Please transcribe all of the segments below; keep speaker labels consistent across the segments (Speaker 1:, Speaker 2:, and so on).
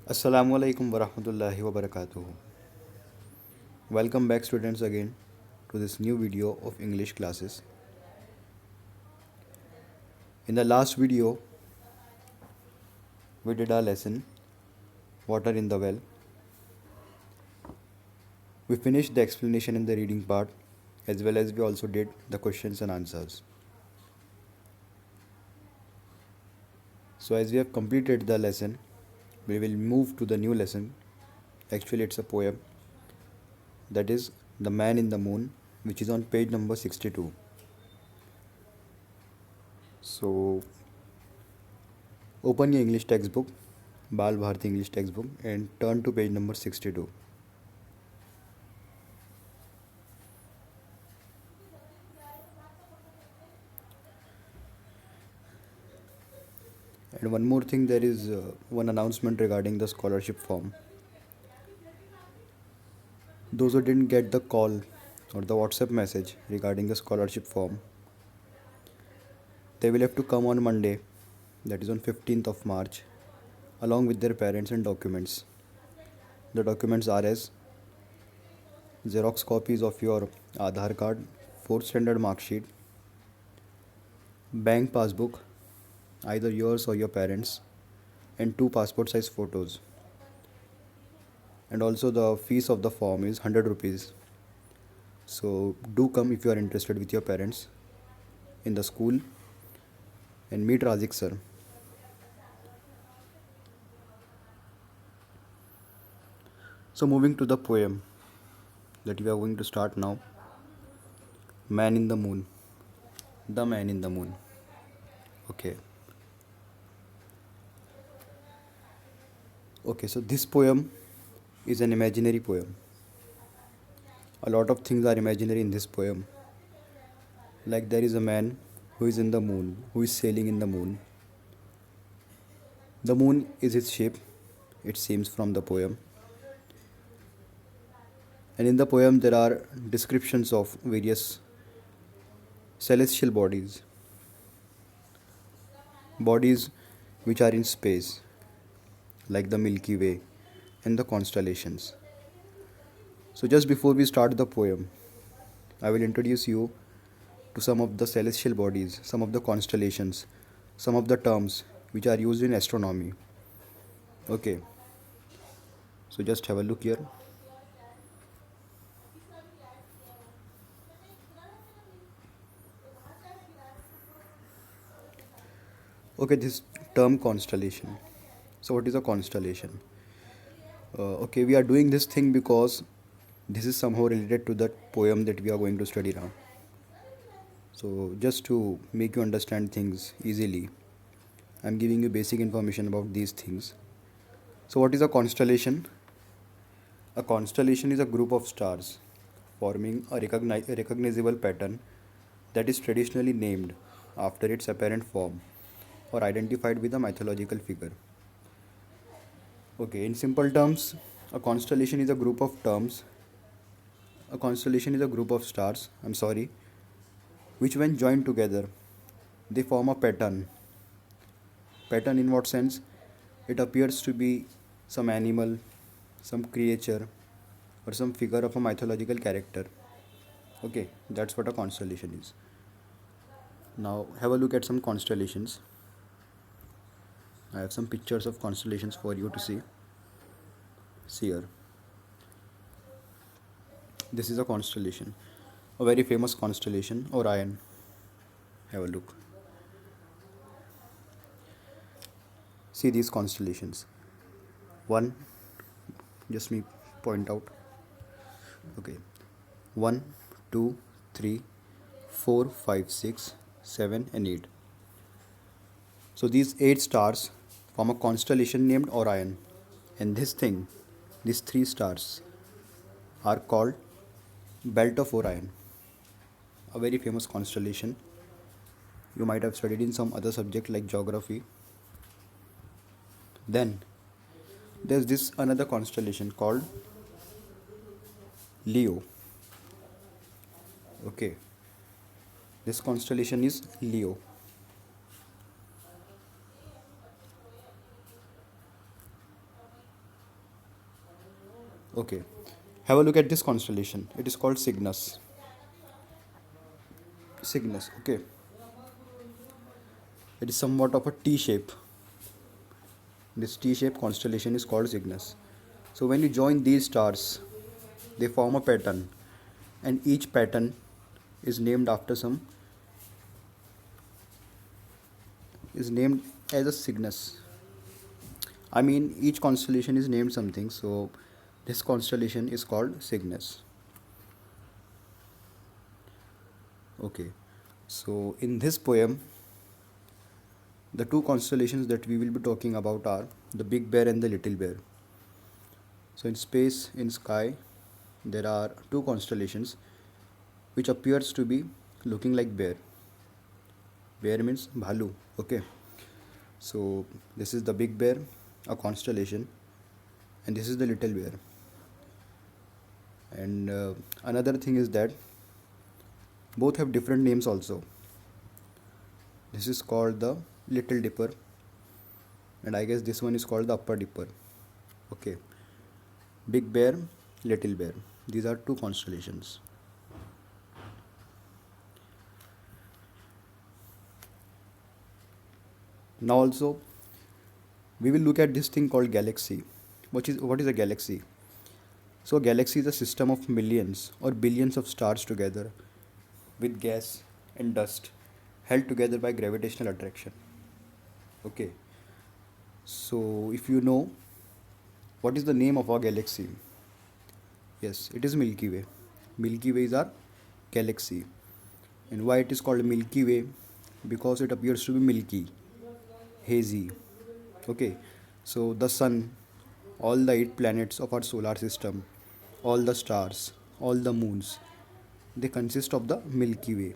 Speaker 1: Assalamu alaikum warahmatullahi wabarakatuh. Welcome back students again to this new video of English classes. In the last video we did our lesson Water in the Well. We finished the explanation in the reading part as well as we also did the questions and answers. So as we have completed the lesson, we will move to the new lesson. Actually it's a poem, that is The Man in the Moon, which is on page number 62. So open your English textbook, Bal Bharati English textbook, and turn to page number 62. And one more thing, there is one announcement regarding the scholarship form. Those who didn't get the call or the WhatsApp message regarding the scholarship form, they will have to come on Monday, that is on 15th of March, along with their parents and documents. The documents are as Xerox copies of your Aadhaar card, 4th standard mark sheet, bank passbook, either yours or your parents, and 2 passport size photos. And also the fees of the form is 100 rupees. So do come if you are interested with your parents in the school and meet Razik sir. So moving to the poem that we are going to start now. Man in the Moon. The Man in the Moon. Okay. Okay, so this poem is an imaginary poem. A lot of things are imaginary in this poem. Like there is a man who is in the moon, who is sailing in the moon. The moon is his ship, it seems from the poem. And in the poem, there are descriptions of various celestial bodies, bodies which are in space, like the Milky Way and the constellations. So, just before we start the poem, I will introduce you to some of the celestial bodies, some of the constellations, some of the terms which are used in astronomy. Okay, so just have a look here. Okay, this term constellation. So, what is a constellation? Okay, we are doing this thing because this is somehow related to the poem that we are going to study now. So, just to make you understand things easily, I'm giving you basic information about these things. So, what is a constellation? A constellation is a group of stars forming a recognizable pattern that is traditionally named after its apparent form or identified with a mythological figure. Okay, in simple terms, a constellation is a group of terms. A constellation is a group of stars, which when joined together, they form a pattern. Pattern in what sense? It appears to be some animal, some creature, or some figure of a mythological character. Okay, that's what a constellation is. Now, have a look at some constellations. I have some pictures of constellations for you to see. See here. This is a constellation, a very famous constellation, Orion. Have a look. See these constellations. One, just me point out. Okay. 1, 2, 3, 4, 5, 6, 7, and 8. So these 8 stars form a constellation named Orion. And these 3 stars are called Belt of Orion, a very famous constellation. You might have studied in some other subject like geography. Then there's this another constellation called Leo. Okay, this constellation is Leo. Okay, have a look at this constellation. It is called Cygnus. Cygnus, okay. It is somewhat of a T shape. This T shaped constellation is called Cygnus. So when you join these stars, they form a pattern, and each pattern is named after some, is named as a Cygnus. I mean, each constellation is named something, so this constellation is called Cygnus. Okay, so in this poem, the two constellations that we will be talking about are the Big Bear and the Little Bear. So in space, in sky, there are two constellations which appears to be looking like bear. Bear means bhalu. Okay, so this is the Big Bear, a constellation, and this is the Little Bear. And another thing is that both have different names also. This is called the Little Dipper, and I guess this one is called the Upper Dipper. Okay, Big Bear, Little Bear. These are two constellations. Now also we will look at this thing called galaxy. What is a galaxy? So a galaxy is a system of millions or billions of stars together with gas and dust held together by gravitational attraction. Okay. So if you know what is the name of our galaxy? Yes, it is Milky Way. Milky Way is our galaxy. And why it is called Milky Way? Because it appears to be milky, hazy. Okay. So the sun, all the 8 planets of our solar system, all the stars, all the moons, they consist of the Milky Way.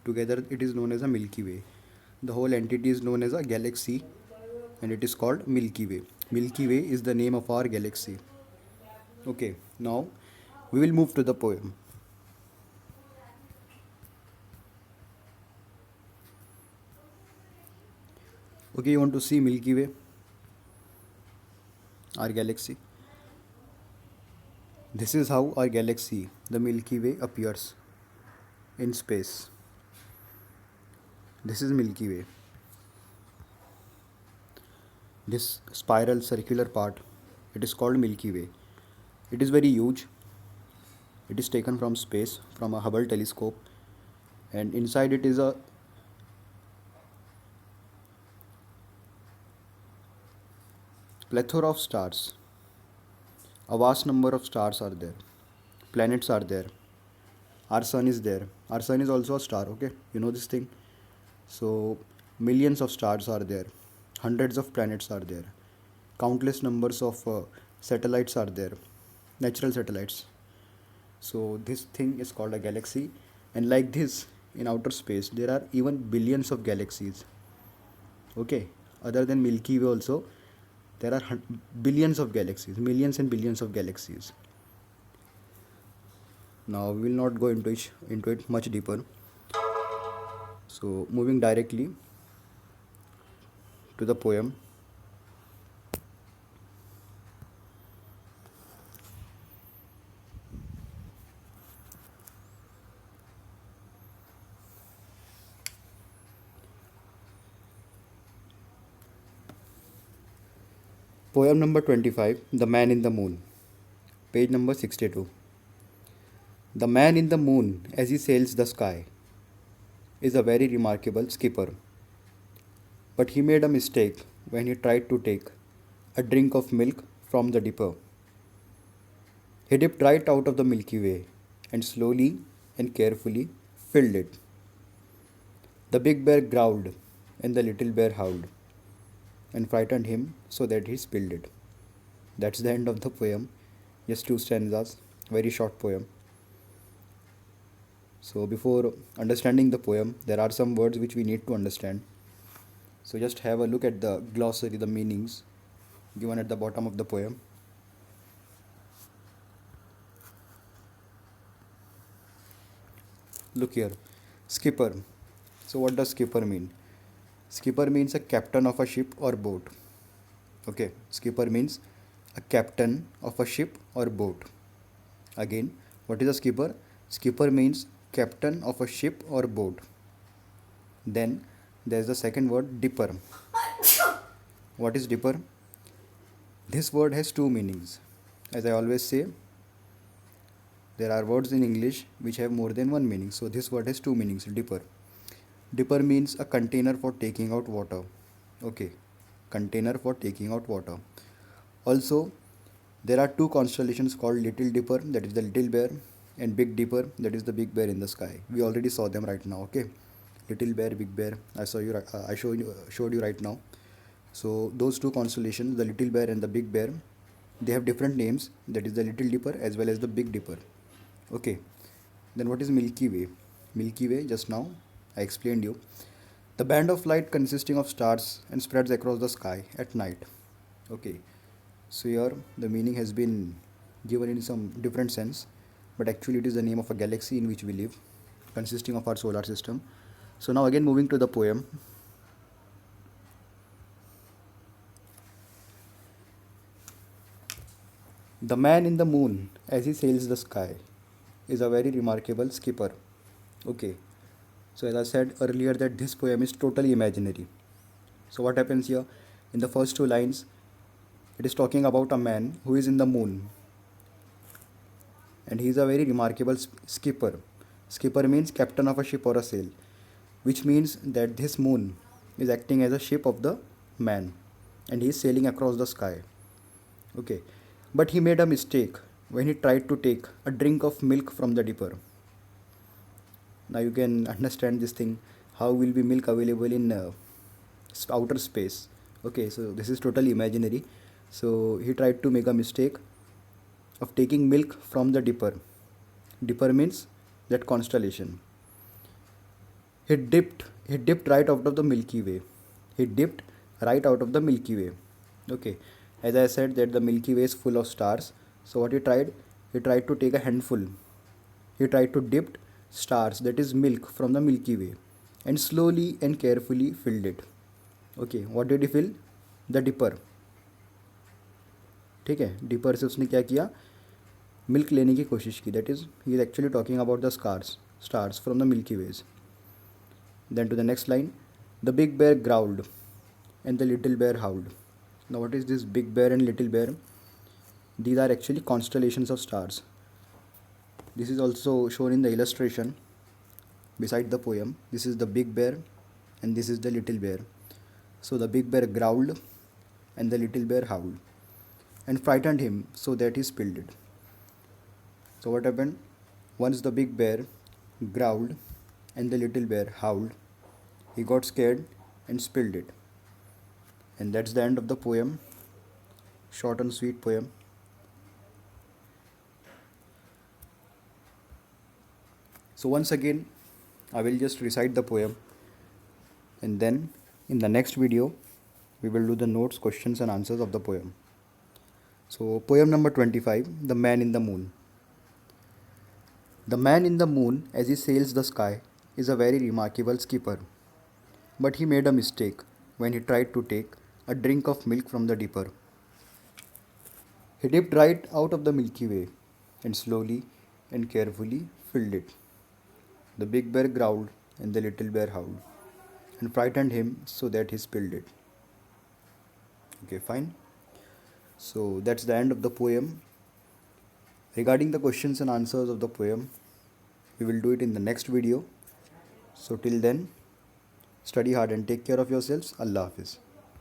Speaker 1: Together it is known as a Milky Way. The whole entity is known as a galaxy, and it is called Milky Way. Milky Way is the name of our galaxy. Okay, now we will move to the poem. Okay, you want to see Milky Way, our galaxy? This is how our galaxy, the Milky Way, appears in space. This is Milky Way. This spiral circular part, it is called Milky Way. It is very huge. It is taken from space, from a Hubble telescope, and inside it is a plethora of stars. A vast number of stars are there. Planets are there. Our sun is there. Our sun is also a star, okay? You know this thing? So, millions of stars are there. Hundreds of planets are there. Countless numbers of satellites are there. Natural satellites. So, this thing is called a galaxy. And like this, in outer space, there are even billions of galaxies. Okay? Other than Milky Way, also, there are billions of galaxies, millions and billions of galaxies. Now we will not go into it much deeper. So moving directly to the poem. Poem number 25, The Man in the Moon, page number 62. The man in the moon, as he sails the sky, is a very remarkable skipper. But he made a mistake when he tried to take a drink of milk from the dipper. He dipped right out of the Milky Way and slowly and carefully filled it. The big bear growled and the little bear howled and frightened him so that he spilled it. That's the end of the poem. Just 2 stanzas, very short poem. So, before understanding the poem, there are some words which we need to understand. So, just have a look at the glossary, the meanings given at the bottom of the poem. Look here, skipper. So, what does skipper mean? Skipper means a captain of a ship or boat. Okay, skipper means a captain of a ship or boat. Again, what is a skipper? Skipper means captain of a ship or boat. Then there is the second word, dipper. What is dipper? This word has two meanings. As I always say, there are words in English which have more than one meaning. So this word has two meanings, dipper. Dipper means a container for taking out water. Okay, container for taking out water. Also, there are two constellations called Little Dipper, that is the Little Bear, and Big Dipper, that is the Big Bear in the sky. We already saw them right now. Okay, Little Bear, Big Bear. I showed you right now. So those two constellations, the Little Bear and the Big Bear, they have different names. That is the Little Dipper as well as the Big Dipper. Okay. Then what is Milky Way? Milky Way, just now I explained you. The band of light consisting of stars and spreads across the sky at night. Okay. So here the meaning has been given in some different sense, but actually it is the name of a galaxy in which we live, consisting of our solar system. So now again moving to the poem. The man in the moon, as he sails the sky, is a very remarkable skipper. Okay, so as I said earlier that this poem is totally imaginary. So what happens here? In the first two lines, it is talking about a man who is in the moon, and he is a very remarkable skipper. Skipper means captain of a ship or a sail, which means that this moon is acting as a ship of the man, and he is sailing across the sky. Okay, but he made a mistake when he tried to take a drink of milk from the dipper. Now you can understand this thing. How will be milk available in outer space? Okay, so this is totally imaginary. So he tried to make a mistake of taking milk from the dipper. Dipper means that constellation. He dipped right out of the Milky Way. He dipped right out of the Milky Way. Okay, as I said that the Milky Way is full of stars. So what he tried? He tried to take a handful. He tried to dip stars, that is milk, from the Milky Way, and slowly and carefully filled it. Okay, what did he fill? The dipper. ठीक है, dipper से उसने क्या किया? Milk लेने की कोशिश की. That is he is actually talking about the stars from the Milky Ways. Then to the next line, the big bear growled and the little bear howled. Now what is this big bear and little bear? These are actually constellations of stars. This is also shown in the illustration beside the poem. This is the big bear and this is the little bear. So the big bear growled and the little bear howled and frightened him so that he spilled it. So what happened? Once the big bear growled and the little bear howled, he got scared and spilled it. And that's the end of the poem. Short and sweet poem. So once again, I will just recite the poem, and then in the next video, we will do the notes, questions and answers of the poem. So poem number 25, The Man in the Moon. The man in the moon, as he sails the sky, is a very remarkable skipper. But he made a mistake when he tried to take a drink of milk from the dipper. He dipped right out of the Milky Way and slowly and carefully filled it. The big bear growled and the little bear howled and frightened him so that he spilled it. Okay, fine. So that's the end of the poem. Regarding the questions and answers of the poem, we will do it in the next video. So till then, study hard and take care of yourselves. Allah Hafiz.